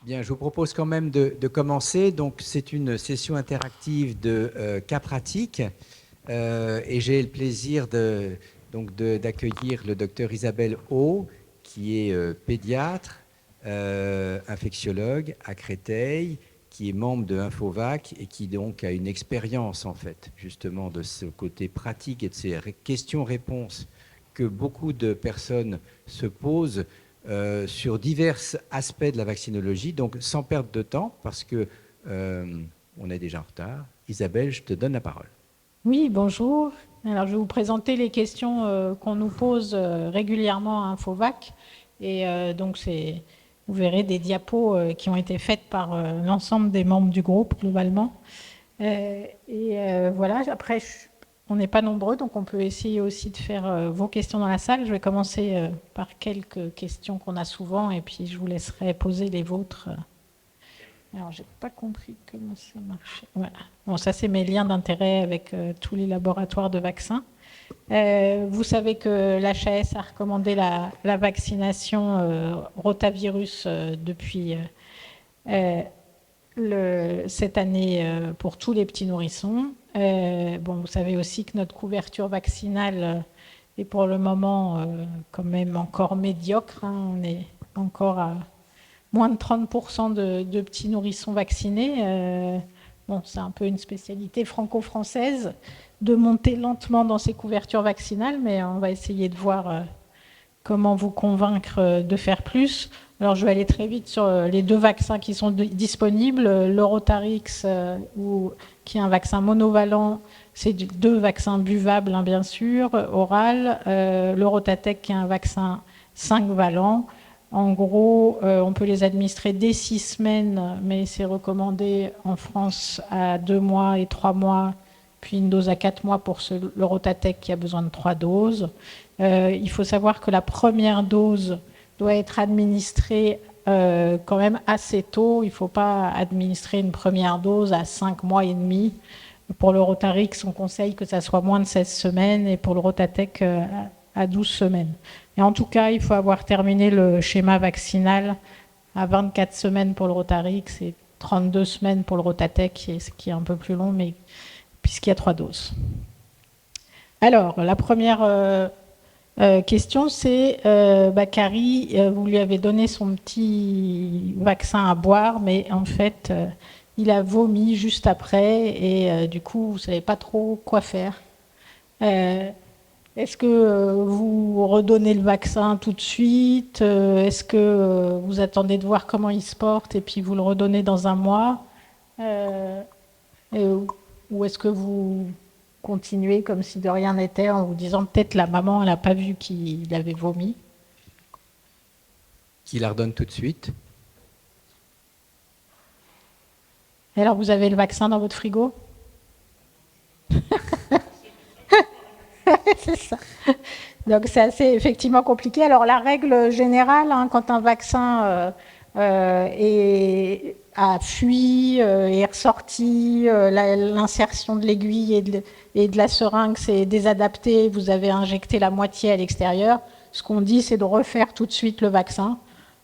Bien, je vous propose quand même de commencer. Donc, c'est une session interactive de cas pratiques et j'ai le plaisir d'accueillir le docteur Isabelle O, qui est pédiatre, infectiologue à Créteil, qui est membre de Infovac et qui donc a une expérience en fait justement de ce côté pratique et de ces questions-réponses que beaucoup de personnes se posent sur divers aspects de la vaccinologie. Donc, sans perdre de temps, parce que on est déjà en retard, Isabelle, je te donne la parole. Oui, bonjour. Alors, je vais vous présenter les questions qu'on nous pose régulièrement à Infovac. Et donc, vous verrez des diapos qui ont été faites par l'ensemble des membres du groupe, globalement. Voilà, après, on n'est pas nombreux, donc on peut essayer aussi de faire vos questions dans la salle. Je vais commencer par quelques questions qu'on a souvent, et puis je vous laisserai poser les vôtres. Alors, j'ai pas compris comment ça marchait. Voilà. Bon, ça, c'est mes liens d'intérêt avec tous les laboratoires de vaccins. Vous savez que l'HAS a recommandé la vaccination rotavirus depuis cette année pour tous les petits nourrissons. Bon, vous savez aussi que notre couverture vaccinale est pour le moment quand même encore médiocre. Hein. On est encore à moins de 30% de petits nourrissons vaccinés. Bon, c'est un peu une spécialité franco-française de monter lentement dans ces couvertures vaccinales, mais on va essayer de voir comment vous convaincre de faire plus. Alors, je vais aller très vite sur les deux vaccins qui sont disponibles. L'Eurotarix, qui est un vaccin monovalent, c'est deux vaccins buvables, hein, bien sûr, oral. L'Eurotatec, qui est un vaccin 5 valents. En gros, on peut les administrer dès 6 semaines, mais c'est recommandé en France à 2 mois et 3 mois, puis une dose à 4 mois pour l'Eurotatec qui a besoin de 3 doses. Il faut savoir que la première dose doit être administrée quand même assez tôt. Il ne faut pas administrer une première dose à 5 mois et demi. Pour l'Eurotarix, on conseille que ça soit moins de 16 semaines et pour l'Eurotatec à 12 semaines. Et en tout cas, il faut avoir terminé le schéma vaccinal à 24 semaines pour le Rotarix et 32 semaines pour le Rotatec, qui est un peu plus long, mais puisqu'il y a 3 doses. Alors, la première question, c'est Bakary, vous lui avez donné son petit vaccin à boire, mais en fait, il a vomi juste après et du coup, vous ne savez pas trop quoi faire. Est-ce que vous redonnez le vaccin tout de suite? Est-ce que vous attendez de voir comment il se porte et puis vous le redonnez dans un mois? Euh, ou est-ce que vous continuez comme si de rien n'était en vous disant peut-être la maman elle n'a pas vu qu'il avait vomi? Qui la redonne tout de suite. Et alors vous avez le vaccin dans votre frigo? C'est ça. Donc c'est assez effectivement compliqué. Alors la règle générale, hein, quand un vaccin a fui, est ressorti, l'insertion de l'aiguille et de la seringue s'est désadaptée, vous avez injecté la moitié à l'extérieur, ce qu'on dit c'est de refaire tout de suite le vaccin.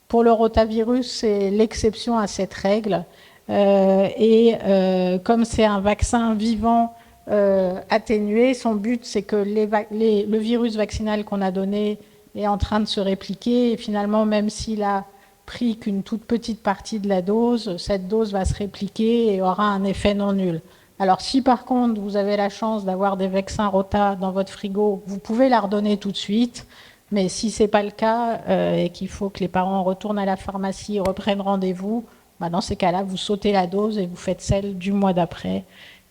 Pour le rotavirus, c'est l'exception à cette règle. Comme c'est un vaccin vivant, atténué. Son but, c'est que le virus vaccinal qu'on a donné est en train de se répliquer et finalement, même s'il a pris qu'une toute petite partie de la dose, cette dose va se répliquer et aura un effet non nul. Alors si par contre vous avez la chance d'avoir des vaccins Rota dans votre frigo, vous pouvez la redonner tout de suite. Mais si ce n'est pas le cas et qu'il faut que les parents retournent à la pharmacie et reprennent rendez-vous, bah dans ces cas-là, vous sautez la dose et vous faites celle du mois d'après.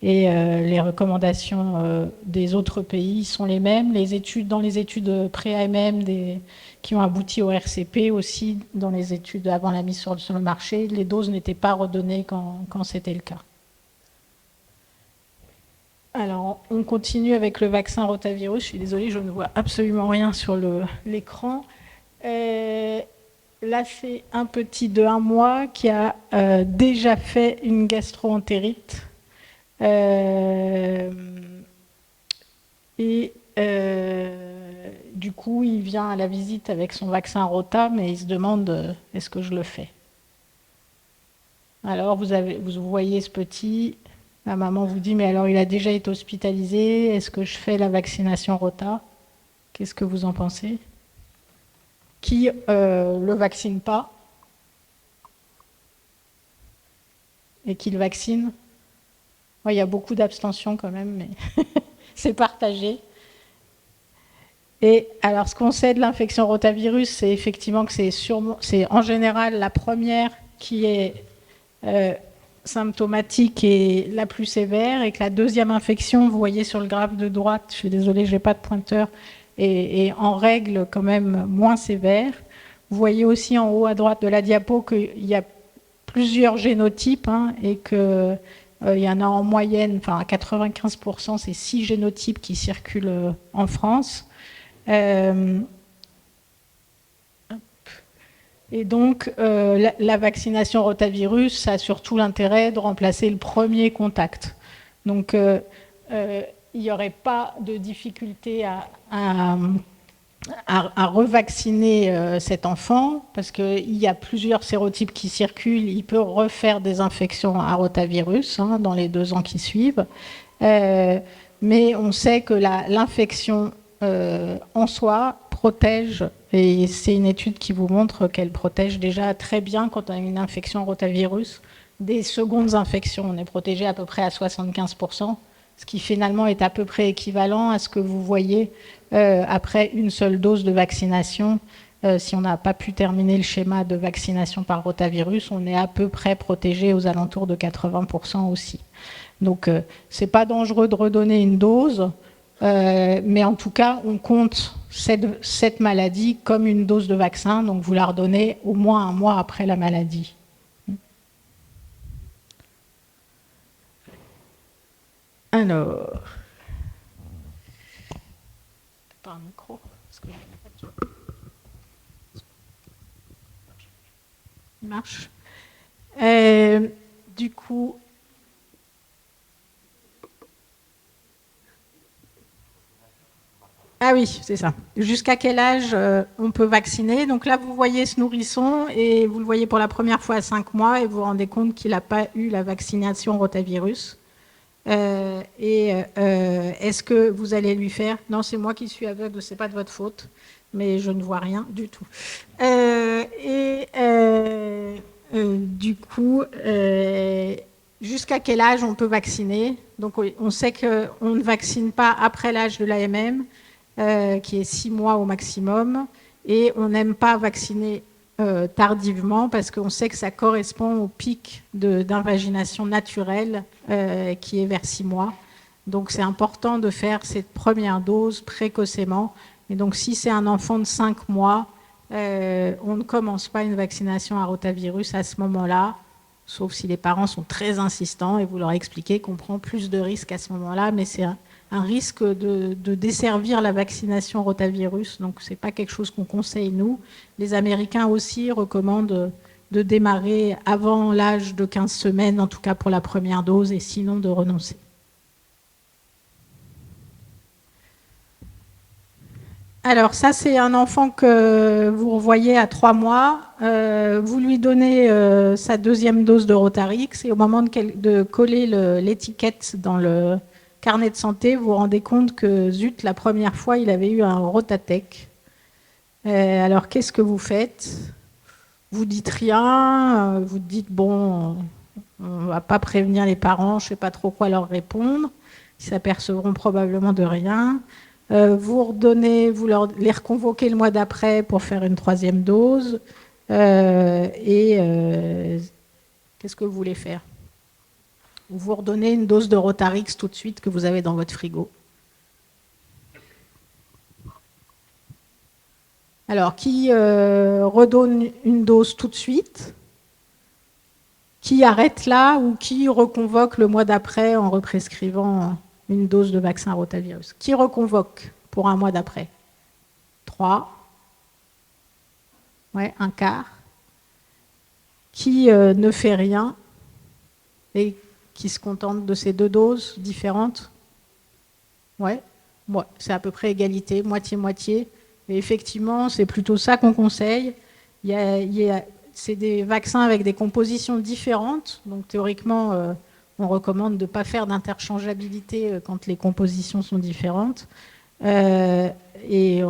Et les recommandations des autres pays sont les mêmes. Dans les études pré-AMM qui ont abouti au RCP aussi, dans les études avant la mise sur le marché, les doses n'étaient pas redonnées quand c'était le cas. Alors, on continue avec le vaccin rotavirus. Je suis désolée, je ne vois absolument rien sur l'écran. Là, c'est un petit de 1 mois qui a déjà fait une gastro-entérite. Du coup, il vient à la visite avec son vaccin Rota, mais il se demande est-ce que je le fais? Alors, vous voyez ce petit, la maman vous dit, mais alors il a déjà été hospitalisé, est-ce que je fais la vaccination Rota? Qu'est-ce que vous en pensez? Qui le vaccine pas et qui le vaccine? Ouais, il y a beaucoup d'abstention quand même, mais c'est partagé. Et alors, ce qu'on sait de l'infection rotavirus, c'est effectivement que c'est en général la première qui est symptomatique et la plus sévère, et que la deuxième infection, vous voyez sur le graphe de droite, je suis désolée, je n'ai pas de pointeur, est en règle quand même moins sévère. Vous voyez aussi en haut à droite de la diapo qu'il y a plusieurs génotypes, hein, et que il y en a en moyenne, enfin à 95%, c'est 6 génotypes qui circulent en France. Et donc, la vaccination rotavirus a surtout l'intérêt de remplacer le premier contact. Donc, il n'y aurait pas de difficulté à revacciner cet enfant, parce qu'il y a plusieurs sérotypes qui circulent. Il peut refaire des infections à rotavirus, hein, dans les 2 ans qui suivent. Mais on sait que l'infection en soi protège, et c'est une étude qui vous montre qu'elle protège déjà très bien quand on a une infection rotavirus. Des secondes infections, on est protégé à peu près à 75%, ce qui finalement est à peu près équivalent à ce que vous voyez après une seule dose de vaccination. Si on n'a pas pu terminer le schéma de vaccination par rotavirus, on est à peu près protégé aux alentours de 80% aussi. Donc, ce n'est pas dangereux de redonner une dose. Mais en tout cas, on compte cette maladie comme une dose de vaccin, donc vous la redonnez au moins 1 mois après la maladie. Alors, pas un micro, il marche. Du coup, ah oui, c'est ça. Jusqu'à quel âge on peut vacciner? Donc là, vous voyez ce nourrisson et vous le voyez pour la première fois à 5 mois et vous vous rendez compte qu'il n'a pas eu la vaccination rotavirus. Est-ce que vous allez lui faire? Non, c'est moi qui suis aveugle, c'est pas de votre faute, mais je ne vois rien du tout. Du coup, jusqu'à quel âge on peut vacciner? Donc, on sait qu'on ne vaccine pas après l'âge de l'AMM, qui est 6 mois au maximum, et on n'aime pas vacciner tardivement parce qu'on sait que ça correspond au pic d'invagination naturelle qui est vers 6 mois. Donc c'est important de faire cette première dose précocement. Et donc si c'est un enfant de 5 mois, on ne commence pas une vaccination à rotavirus à ce moment-là, sauf si les parents sont très insistants et vous leur expliquez qu'on prend plus de risques à ce moment-là, mais c'est un risque de desservir la vaccination rotavirus, donc ce n'est pas quelque chose qu'on conseille nous. Les Américains aussi recommandent de démarrer avant l'âge de 15 semaines, en tout cas pour la première dose, et sinon de renoncer. Alors ça, c'est un enfant que vous revoyez à 3 mois. Vous lui donnez sa deuxième dose de Rotarix, et au moment de coller l'étiquette dans le carnet de santé, vous vous rendez compte que, zut, la première fois, il avait eu un Rotatec. Alors, qu'est-ce que vous faites? Vous dites rien, vous dites, bon, on ne va pas prévenir les parents, je ne sais pas trop quoi leur répondre. Ils s'apercevront probablement de rien. Vous redonnez, les reconvoquez le mois d'après pour faire une 3e dose. Qu'est-ce que vous voulez faire? Vous redonnez une dose de Rotarix tout de suite que vous avez dans votre frigo. Alors, qui redonne une dose tout de suite? Qui arrête là ou qui reconvoque le mois d'après en represcrivant une dose de vaccin rotavirus? Qui reconvoque pour un mois d'après? 3. Ouais, un quart. Qui ne fait rien et qui se contente de ces 2 doses différentes? Ouais, c'est à peu près égalité, moitié-moitié. Et effectivement, c'est plutôt ça qu'on conseille. c'est des vaccins avec des compositions différentes. Donc théoriquement, on recommande de ne pas faire d'interchangeabilité quand les compositions sont différentes. Et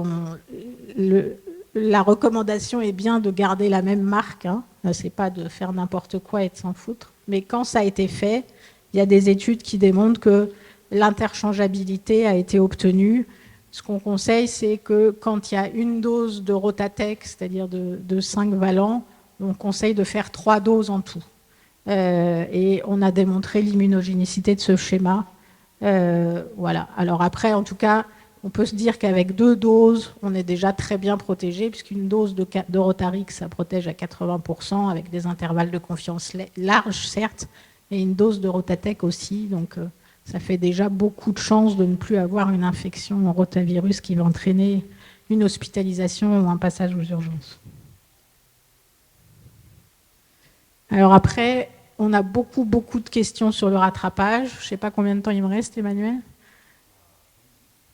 la recommandation est bien de garder la même marque. Hein. C'est pas de faire n'importe quoi et de s'en foutre. Mais quand ça a été fait, il y a des études qui démontrent que l'interchangeabilité a été obtenue. Ce qu'on conseille, c'est que quand il y a une dose de Rotatec, c'est-à-dire de 5 valents, on conseille de faire 3 doses en tout. Et on a démontré l'immunogénicité de ce schéma. Voilà. Alors après, en tout cas, on peut se dire qu'avec 2 doses, on est déjà très bien protégé, puisqu'une dose de Rotarix, ça protège à 80%, avec des intervalles de confiance larges, certes, et une dose de Rotatec aussi. Donc, ça fait déjà beaucoup de chances de ne plus avoir une infection en rotavirus qui va entraîner une hospitalisation ou un passage aux urgences. Alors après, on a beaucoup de questions sur le rattrapage. Je ne sais pas combien de temps il me reste, Emmanuel.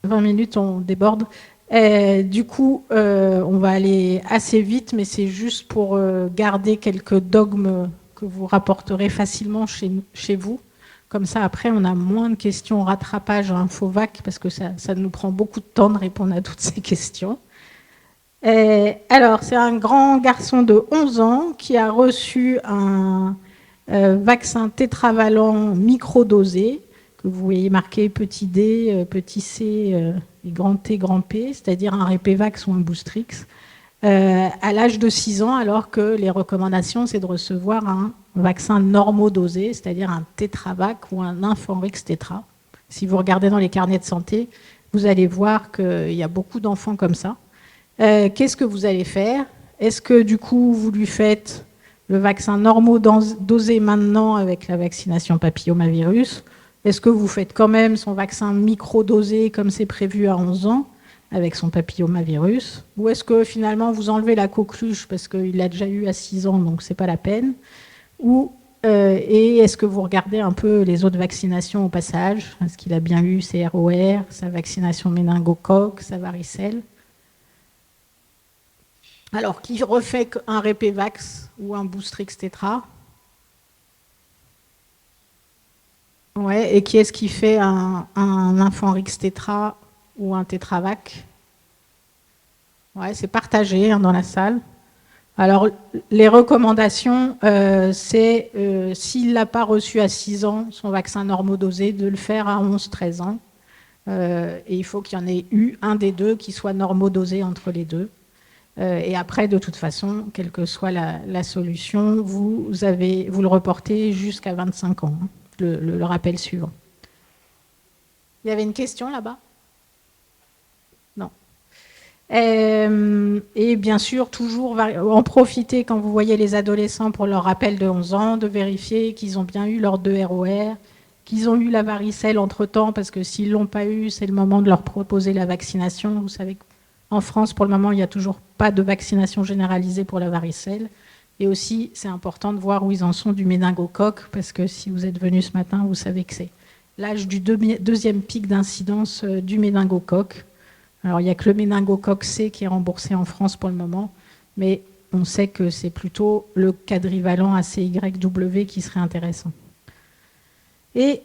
20 minutes, on déborde. Du coup, on va aller assez vite, mais c'est juste pour garder quelques dogmes que vous rapporterez facilement chez vous. Comme ça, après, on a moins de questions rattrapage à Infovac, parce que ça nous prend beaucoup de temps de répondre à toutes ces questions. Alors, c'est un grand garçon de 11 ans qui a reçu un vaccin tétravalent microdosé, que vous voyez marqué petit d, petit c et grand T, grand P, c'est-à-dire un Repevax ou un Boostrix, à l'âge de 6 ans, alors que les recommandations, c'est de recevoir un vaccin normodosé, c'est-à-dire un Tetravac ou un Inforix Tetra. Si vous regardez dans les carnets de santé, vous allez voir qu'il y a beaucoup d'enfants comme ça. Qu'est-ce que vous allez faire? Est-ce que du coup, vous lui faites le vaccin normodosé maintenant avec la vaccination papillomavirus? Est-ce que vous faites quand même son vaccin microdosé comme c'est prévu à 11 ans avec son papillomavirus? Ou est-ce que finalement vous enlevez la coqueluche parce qu'il l'a déjà eu à 6 ans, donc c'est pas la peine? Et est-ce que vous regardez un peu les autres vaccinations au passage? Est-ce qu'il a bien eu ses ROR, sa vaccination méningocoque, sa varicelle? Alors, qui refait un Repevax ou un Boostrix Tetra? Ouais, et qui est-ce qui fait un Inforix Tetra ou un Tetravac? Ouais, c'est partagé hein, dans la salle. Alors, les recommandations, c'est s'il ne l'a pas reçu à 6 ans, son vaccin normodosé, de le faire à 11-13 ans. Et il faut qu'il y en ait eu un des deux qui soit normodosé entre les deux. Et après, de toute façon, quelle que soit la solution, vous le reportez jusqu'à 25 ans, hein, le rappel suivant. Il y avait une question là-bas? Non. Et bien sûr, toujours en profiter quand vous voyez les adolescents pour leur rappel de 11 ans, de vérifier qu'ils ont bien eu leurs 2 ROR, qu'ils ont eu la varicelle entre-temps, parce que s'ils ne l'ont pas eu, c'est le moment de leur proposer la vaccination. Vous savez qu'en France, pour le moment, il n'y a toujours pas de vaccination généralisée pour la varicelle. Et aussi, c'est important de voir où ils en sont du méningocoque, parce que si vous êtes venu ce matin, vous savez que c'est l'âge du deuxième pic d'incidence du méningocoque. Alors, il n'y a que le méningocoque C qui est remboursé en France pour le moment, mais on sait que c'est plutôt le quadrivalent ACYW qui serait intéressant. Et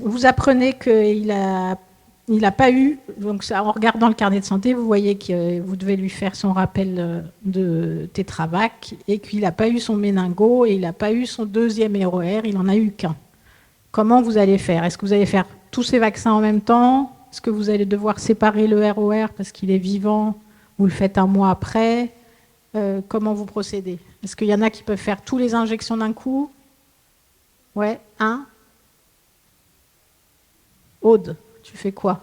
vous apprenez qu'il n'a pas eu, donc ça, en regardant le carnet de santé, vous voyez que vous devez lui faire son rappel de Tetravac et qu'il n'a pas eu son méningo et il n'a pas eu son deuxième ROR, il n'en a eu qu'un. Comment vous allez faire? Est-ce que vous allez faire tous ces vaccins en même temps? Est-ce que vous allez devoir séparer le ROR parce qu'il est vivant? Vous le faites un mois après? Comment vous procédez? Est-ce qu'il y en a qui peuvent faire toutes les injections d'un coup? Ouais, un. Aude, tu fais quoi?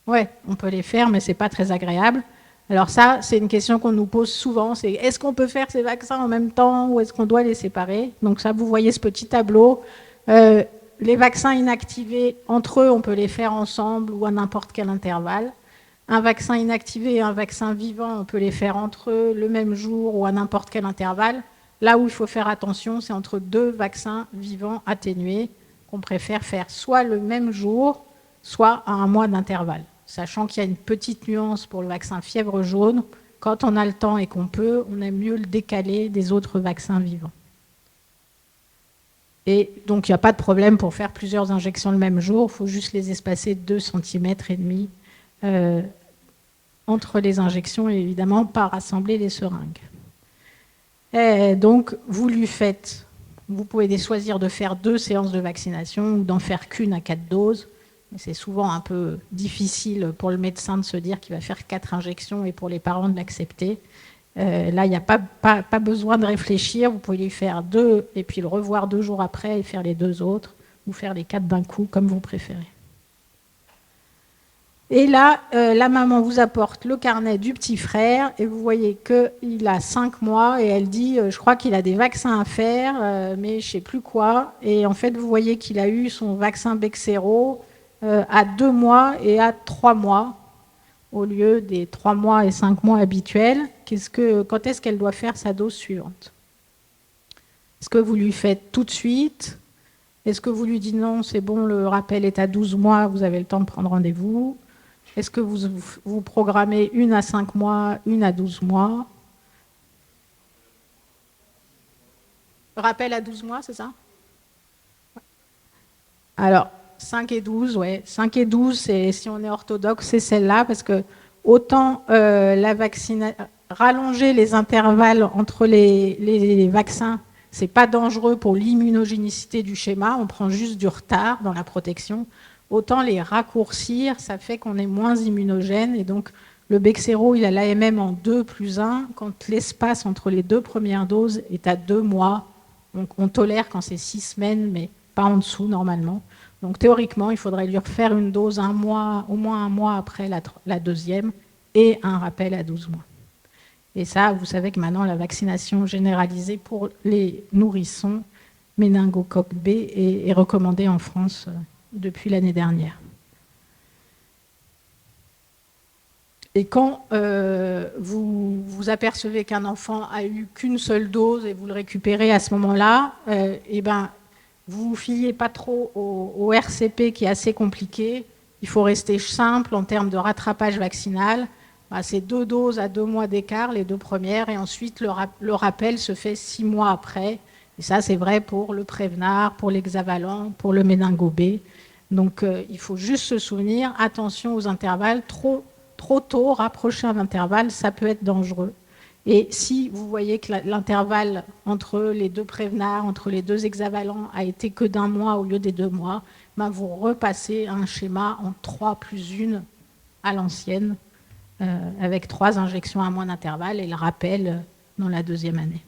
Ouais, on peut les faire, mais c'est pas très agréable. Alors ça, c'est une question qu'on nous pose souvent, c'est est-ce qu'on peut faire ces vaccins en même temps ou est-ce qu'on doit les séparer? Donc ça, vous voyez ce petit tableau. Les vaccins inactivés, entre eux, on peut les faire ensemble ou à n'importe quel intervalle. Un vaccin inactivé et un vaccin vivant, on peut les faire entre eux le même jour ou à n'importe quel intervalle. Là où il faut faire attention, c'est entre 2 vaccins vivants atténués qu'on préfère faire soit le même jour, soit à un mois d'intervalle. sachant qu'il y a une petite nuance pour le vaccin fièvre jaune. Quand on a le temps et qu'on peut, on aime mieux le décaler des autres vaccins vivants. Et donc, il n'y a pas de problème pour faire plusieurs injections le même jour. Il faut juste les espacer de 2,5 cm entre les injections et évidemment pas rassembler les seringues. Et donc, vous pouvez choisir de faire 2 séances de vaccination ou d'en faire qu'une à 4 doses. C'est souvent un peu difficile pour le médecin de se dire qu'il va faire 4 injections et pour les parents de l'accepter. Là, il n'y a pas besoin de réfléchir. Vous pouvez lui faire 2 et puis le revoir 2 jours après et faire les 2 autres, ou faire les 4 d'un coup, comme vous préférez. Et là, la maman vous apporte le carnet du petit frère et vous voyez qu'il a 5 mois et elle dit « je crois qu'il a des vaccins à faire, mais je ne sais plus quoi ». Et en fait, vous voyez qu'il a eu son vaccin Bexsero à 2 mois et à 3 mois, au lieu des 3 mois et 5 mois habituels. Quand est-ce qu'elle doit faire sa dose suivante? Est-ce que vous lui faites tout de suite? Est-ce que vous lui dites non, c'est bon, le rappel est à 12 mois, vous avez le temps de prendre rendez-vous? Est-ce que vous programmez une à 5 mois, une à 12 mois? Rappel à 12 mois, c'est ça? Alors, 5 et 12, ouais. 5 et 12, si on est orthodoxe, c'est celle-là, parce que autant rallonger les intervalles entre les vaccins, c'est pas dangereux pour l'immunogénicité du schéma, on prend juste du retard dans la protection. Autant les raccourcir, ça fait qu'on est moins immunogène. Et donc, le Bexsero, il a l'AMM en 2+1, quand l'espace entre les 2 premières doses est à 2 mois. Donc, on tolère quand c'est 6 semaines, mais pas en dessous, normalement. Donc, théoriquement, il faudrait lui refaire une dose au moins un mois après la deuxième, et un rappel à 12 mois. Et ça, vous savez que maintenant, la vaccination généralisée pour les nourrissons méningocoque B est recommandée en France depuis l'année dernière. Et quand vous vous apercevez qu'un enfant a eu qu'une seule dose et vous le récupérez à ce moment-là, vous ne vous fiez pas trop au RCP qui est assez compliqué. Il faut rester simple en termes de rattrapage vaccinal. C'est 2 doses à 2 mois d'écart, les 2 premières, et ensuite le rappel se fait 6 mois après. Et ça, c'est vrai pour le Prévenard, pour l'hexavalent, pour le méningo B. Donc, il faut juste se souvenir, attention aux intervalles, trop tôt, rapprocher un intervalle, ça peut être dangereux. Et si vous voyez que l'intervalle entre les 2 Prévenards, entre les 2 hexavalents a été que d'1 mois au lieu des 2 mois, vous repassez un schéma en 3+1 à l'ancienne, avec 3 injections à moins d'intervalle et le rappel dans la 2e année.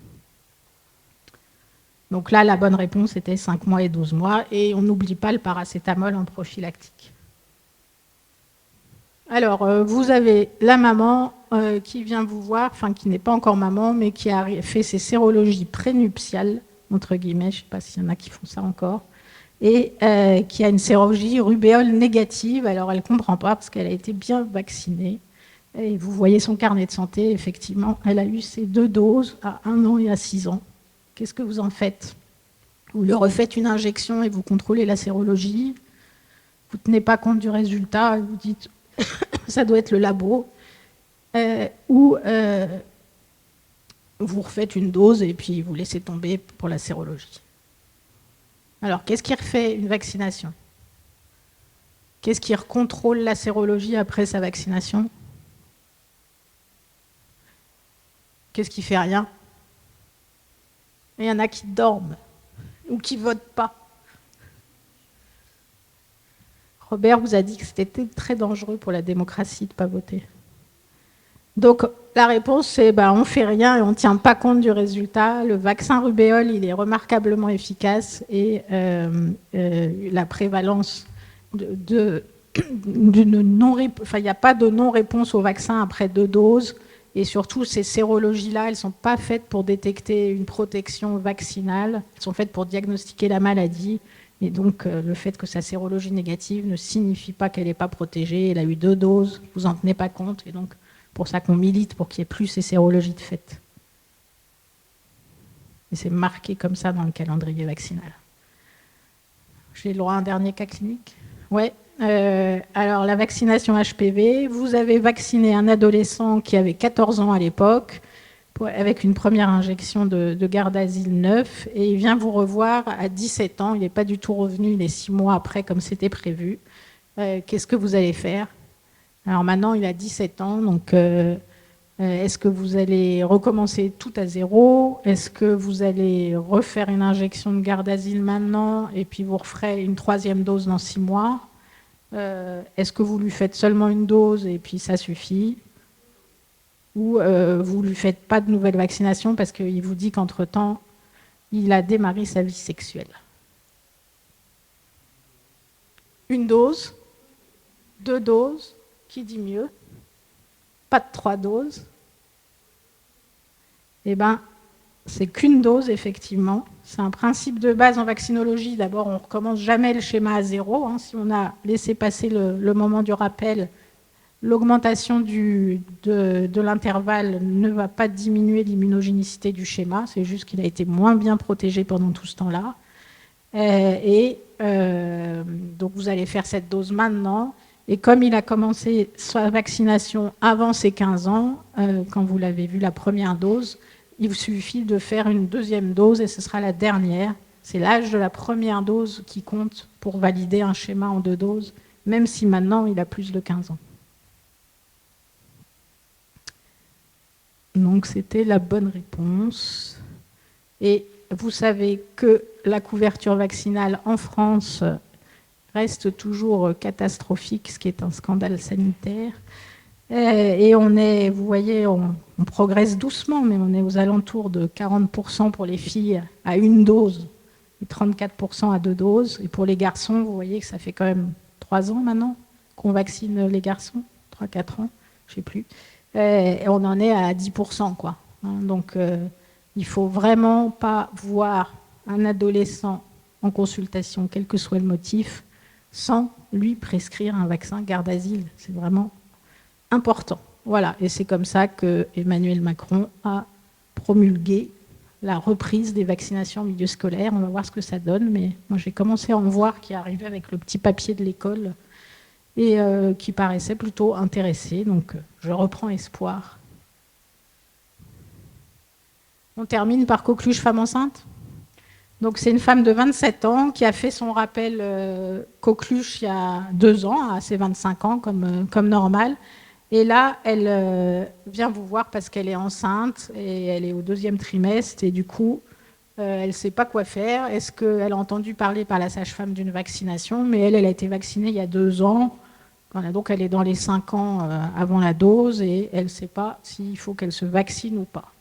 Donc là, la bonne réponse était 5 mois et 12 mois, et on n'oublie pas le paracétamol en prophylactique. Alors, vous avez la maman qui vient vous voir, enfin qui n'est pas encore maman, mais qui a fait ses sérologies prénuptiales, entre guillemets, je ne sais pas s'il y en a qui font ça encore, et qui a une sérologie rubéole négative. Alors, elle ne comprend pas parce qu'elle a été bien vaccinée. Et vous voyez son carnet de santé, effectivement, elle a eu ses 2 doses à 1 an et à 6 ans. Qu'est-ce que vous en faites? Vous lui refaites une injection et vous contrôlez la sérologie. Vous ne tenez pas compte du résultat et vous dites ça doit être le labo. Ou vous refaites une dose et puis vous laissez tomber pour la sérologie. Alors, qu'est-ce qui refait une vaccination? Qu'est-ce qui recontrôle la sérologie après sa vaccination? Qu'est-ce qui fait rien? Il y en a qui dorment ou qui ne votent pas. Robert vous a dit que c'était très dangereux pour la démocratie de ne pas voter. Donc la réponse c'est on ne fait rien et on ne tient pas compte du résultat. Le vaccin rubéole, il est remarquablement efficace et la prévalence il n'y a pas de non-réponse au vaccin après 2 doses. Et surtout, ces sérologies-là, elles ne sont pas faites pour détecter une protection vaccinale, elles sont faites pour diagnostiquer la maladie. Et donc, le fait que sa sérologie négative ne signifie pas qu'elle n'est pas protégée. Elle a eu 2 doses, vous n'en tenez pas compte. Et donc, pour ça qu'on milite pour qu'il n'y ait plus ces sérologies de fait. Et c'est marqué comme ça dans le calendrier vaccinal. J'ai le droit à un dernier cas clinique? Ouais, Alors, la vaccination HPV, vous avez vacciné un adolescent qui avait 14 ans à l'époque, avec une première injection de Gardasil 9, et il vient vous revoir à 17 ans. Il n'est pas du tout revenu, il est 6 mois après, comme c'était prévu. Qu'est-ce que vous allez faire? Alors maintenant, il a 17 ans, donc est-ce que vous allez recommencer tout à zéro? Est-ce que vous allez refaire une injection de Gardasil maintenant, et puis vous referez une 3e dose dans 6 mois? Est-ce que vous lui faites seulement une dose et puis ça suffit? Ou vous ne lui faites pas de nouvelle vaccination parce qu'il vous dit qu'entre-temps, il a démarré sa vie sexuelle? Une dose? 2 doses? Qui dit mieux? Pas de 3 doses? Eh bien, c'est qu'une dose, effectivement. C'est un principe de base en vaccinologie. D'abord, on ne recommence jamais le schéma à zéro. Si on a laissé passer le moment du rappel, l'augmentation de l'intervalle ne va pas diminuer l'immunogénicité du schéma. C'est juste qu'il a été moins bien protégé pendant tout ce temps-là. Donc, vous allez faire cette dose maintenant. Et comme il a commencé sa vaccination avant ses 15 ans, quand vous l'avez vu la première dose, il vous suffit de faire une 2e dose et ce sera la dernière. C'est l'âge de la première dose qui compte pour valider un schéma en 2 doses, même si maintenant il a plus de 15 ans. Donc c'était la bonne réponse. Et vous savez que la couverture vaccinale en France reste toujours catastrophique, ce qui est un scandale sanitaire. Et on est, vous voyez, on progresse doucement, mais on est aux alentours de 40% pour les filles à 1 dose et 34% à 2 doses. Et pour les garçons, vous voyez que ça fait quand même 3 ans maintenant qu'on vaccine les garçons, 3-4 ans, je ne sais plus. Et on en est à 10%, quoi. Donc, il ne faut vraiment pas voir un adolescent en consultation, quel que soit le motif, sans lui prescrire un vaccin Gardasil. C'est vraiment important. Voilà, et c'est comme ça que Emmanuel Macron a promulgué la reprise des vaccinations en milieu scolaire. On va voir ce que ça donne, mais moi j'ai commencé à en voir qui arrivait avec le petit papier de l'école et qui paraissait plutôt intéressé, donc je reprends espoir. On termine par coqueluche femme enceinte. Donc c'est une femme de 27 ans qui a fait son rappel coqueluche il y a 2 ans, à ses 25 ans comme normal. Et là, elle vient vous voir parce qu'elle est enceinte et elle est au 2e trimestre et du coup, elle ne sait pas quoi faire. Est-ce qu'elle a entendu parler par la sage-femme d'une vaccination? Mais elle a été vaccinée il y a 2 ans. Voilà, donc elle est dans les 5 ans avant la dose et elle ne sait pas s'il faut qu'elle se vaccine ou pas.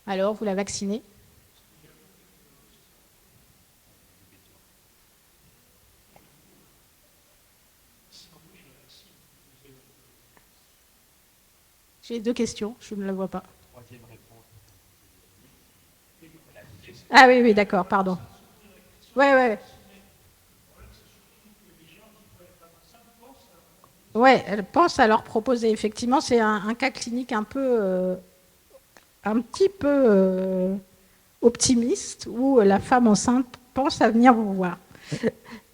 Alors, vous la vaccinez? J'ai 2 questions, je ne la vois pas. Ah oui, oui, d'accord, pardon. Ouais. Ouais, elle pense à leur proposer. Effectivement, c'est un cas clinique un petit peu optimiste où la femme enceinte pense à venir vous voir.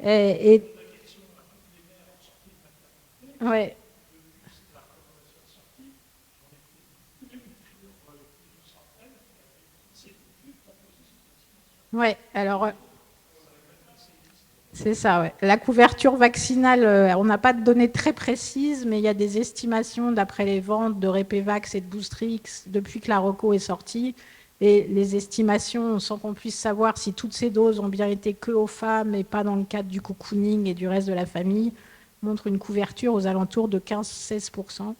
Et ouais. Ouais, alors c'est ça, ouais. La couverture vaccinale, on n'a pas de données très précises, mais il y a des estimations d'après les ventes de Repevax et de Boostrix depuis que la reco est sortie. Et les estimations, sans qu'on puisse savoir si toutes ces doses ont bien été que aux femmes et pas dans le cadre du cocooning et du reste de la famille, montrent une couverture aux alentours de 15-16%.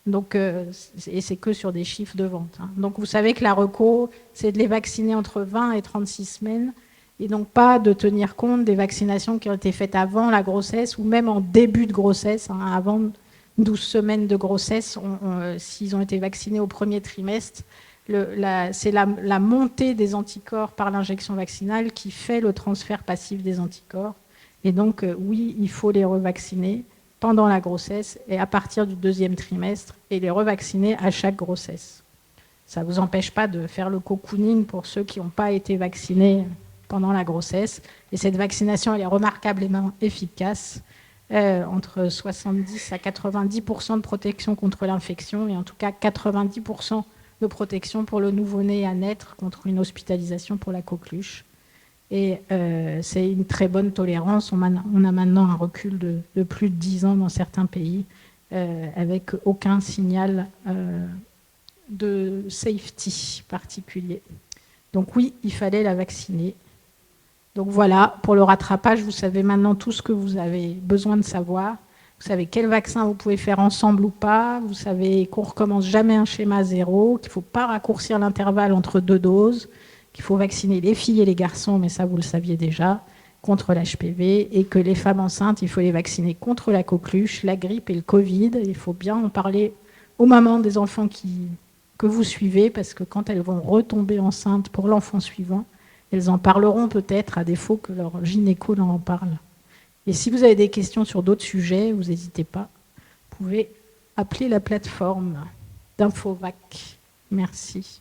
Donc, et c'est que sur des chiffres de vente. Donc, vous savez que la reco, c'est de les vacciner entre 20 et 36 semaines et donc pas de tenir compte des vaccinations qui ont été faites avant la grossesse ou même en début de grossesse, avant 12 semaines de grossesse, s'ils ont été vaccinés au 1er trimestre. C'est la montée des anticorps par l'injection vaccinale qui fait le transfert passif des anticorps. Et donc, oui, il faut les revacciner pendant la grossesse et à partir du 2e trimestre et les revacciner à chaque grossesse. Ça ne vous empêche pas de faire le cocooning pour ceux qui n'ont pas été vaccinés pendant la grossesse. Et cette vaccination, elle est remarquablement efficace, entre 70 à 90% de protection contre l'infection et en tout cas 90% de protection pour le nouveau-né à naître contre une hospitalisation pour la coqueluche. Et c'est une très bonne tolérance. On a maintenant un recul de plus de 10 ans dans certains pays, avec aucun signal de safety particulier. Donc oui, il fallait la vacciner. Donc voilà, pour le rattrapage, vous savez maintenant tout ce que vous avez besoin de savoir. Vous savez quel vaccin vous pouvez faire ensemble ou pas. Vous savez qu'on ne recommence jamais un schéma zéro, qu'il ne faut pas raccourcir l'intervalle entre 2 doses, qu'il faut vacciner les filles et les garçons, mais ça vous le saviez déjà, contre l'HPV, et que les femmes enceintes, il faut les vacciner contre la coqueluche, la grippe et le Covid. Il faut bien en parler aux mamans des enfants que vous suivez, parce que quand elles vont retomber enceintes pour l'enfant suivant, elles en parleront peut-être, à défaut que leur gynéco en parle. Et si vous avez des questions sur d'autres sujets, vous n'hésitez pas. Vous pouvez appeler la plateforme d'Infovac. Merci.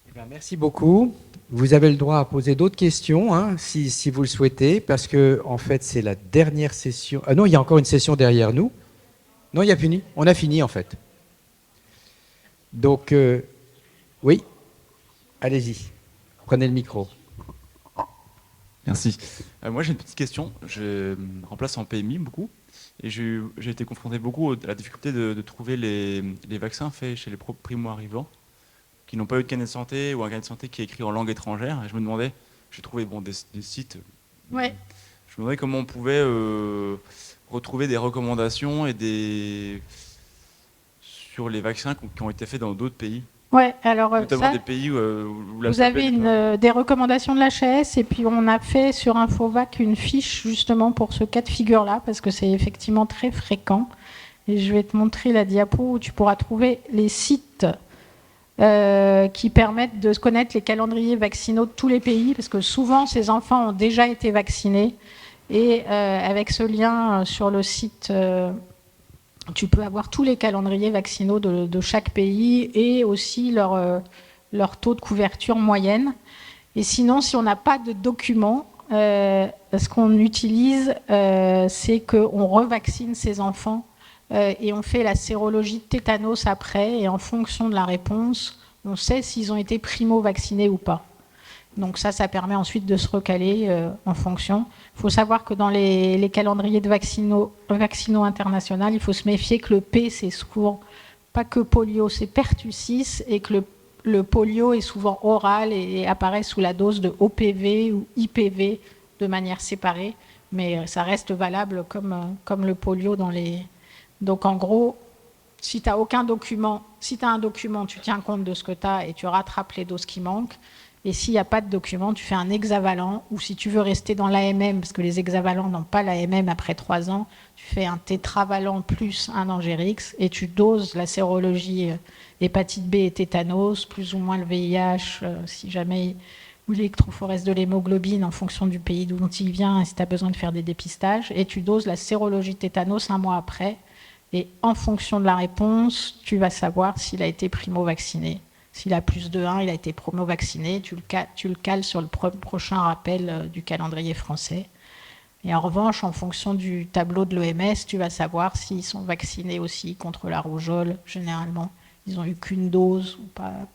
Eh bien, merci beaucoup. Vous avez le droit à poser d'autres questions, hein, si vous le souhaitez, parce que en fait, c'est la dernière session. Ah non, il y a encore une session derrière nous. Non, il y a fini. On a fini, en fait. Donc, oui, allez-y. Prenez le micro. Merci. Moi, j'ai une petite question. Je remplace en PMI beaucoup. Et j'ai été confronté beaucoup à la difficulté de trouver les vaccins faits chez les primo-arrivants qui n'ont pas eu de carnet de santé ou un carnet de santé qui est écrit en langue étrangère. Et je me demandais, j'ai trouvé des sites. Ouais. Je me demandais comment on pouvait retrouver des recommandations sur les vaccins qui ont été faits dans d'autres pays. Ouais, alors notamment ça, des pays où vous avez des recommandations de l'HAS et puis on a fait sur Infovac une fiche justement pour ce cas de figure-là parce que c'est effectivement très fréquent. Et je vais te montrer la diapo où tu pourras trouver les sites qui permettent de connaître les calendriers vaccinaux de tous les pays parce que souvent ces enfants ont déjà été vaccinés et avec ce lien sur le site... tu peux avoir tous les calendriers vaccinaux de chaque pays et aussi leur taux de couverture moyenne. Et sinon, si on n'a pas de documents, ce qu'on utilise, c'est qu'on revaccine ces enfants et on fait la sérologie de tétanos après. Et en fonction de la réponse, on sait s'ils ont été primo-vaccinés ou pas. Donc ça permet ensuite de se recaler en fonction. Il faut savoir que dans les calendriers de vaccinaux internationaux, il faut se méfier que le P, c'est souvent pas que polio, c'est pertussis, et que le polio est souvent oral et apparaît sous la dose de OPV ou IPV de manière séparée, mais ça reste valable comme le polio dans les... Donc en gros, si tu n'as aucun document, si tu as un document, tu tiens compte de ce que tu as et tu rattrapes les doses qui manquent. Et s'il n'y a pas de document, tu fais un hexavalent, ou si tu veux rester dans l'AMM, parce que les hexavalents n'ont pas l'AMM après 3 ans, tu fais un tétravalent plus un Angérix, et tu doses la sérologie hépatite B et tétanos, plus ou moins le VIH, si jamais, ou l'électrophorèse de l'hémoglobine en fonction du pays d'où il vient, et si tu as besoin de faire des dépistages, et tu doses la sérologie tétanos 1 mois après, et en fonction de la réponse, tu vas savoir s'il a été primo-vacciné. S'il a plus de 1, il a été promo-vacciné, tu le cales sur le prochain rappel du calendrier français. Et en revanche, en fonction du tableau de l'OMS, tu vas savoir s'ils sont vaccinés aussi contre la rougeole. Généralement, ils n'ont eu qu'une dose, ou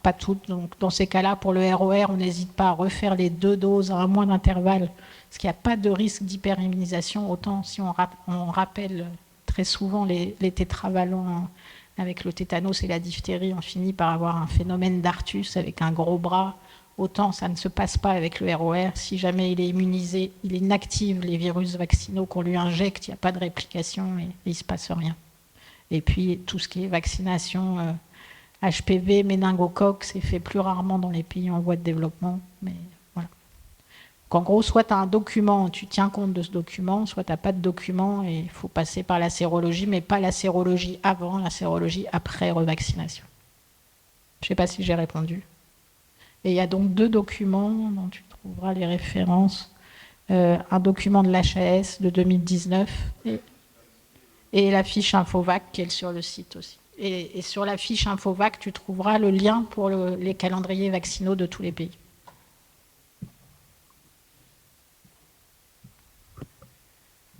pas toutes. Donc dans ces cas-là, pour le ROR, on n'hésite pas à refaire les 2 doses à 1 mois d'intervalle, parce qu'il n'y a pas de risque d'hyperimmunisation. Autant si on rappelle très souvent les tétravalents avec le tétanos et la diphtérie, on finit par avoir un phénomène d'artus avec un gros bras. Autant ça ne se passe pas avec le ROR. Si jamais il est immunisé, il inactive les virus vaccinaux qu'on lui injecte, il n'y a pas de réplication et il ne se passe rien. Et puis tout ce qui est vaccination HPV, méningocoque, c'est fait plus rarement dans les pays en voie de développement. Mais voilà. Donc en gros, soit tu as un document, tu tiens compte de ce document, soit tu n'as pas de document et il faut passer par la sérologie, mais pas la sérologie avant, la sérologie après revaccination. Je ne sais pas si j'ai répondu. Et il y a donc 2 documents dont tu trouveras les références. Un document de l'HAS de 2019 et la fiche Infovac qui est sur le site aussi. Et sur la fiche Infovac, tu trouveras le lien pour les calendriers vaccinaux de tous les pays.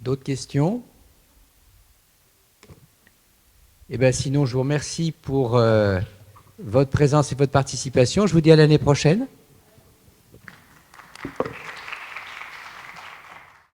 D'autres questions? Eh bien, sinon, je vous remercie pour votre présence et votre participation. Je vous dis à l'année prochaine.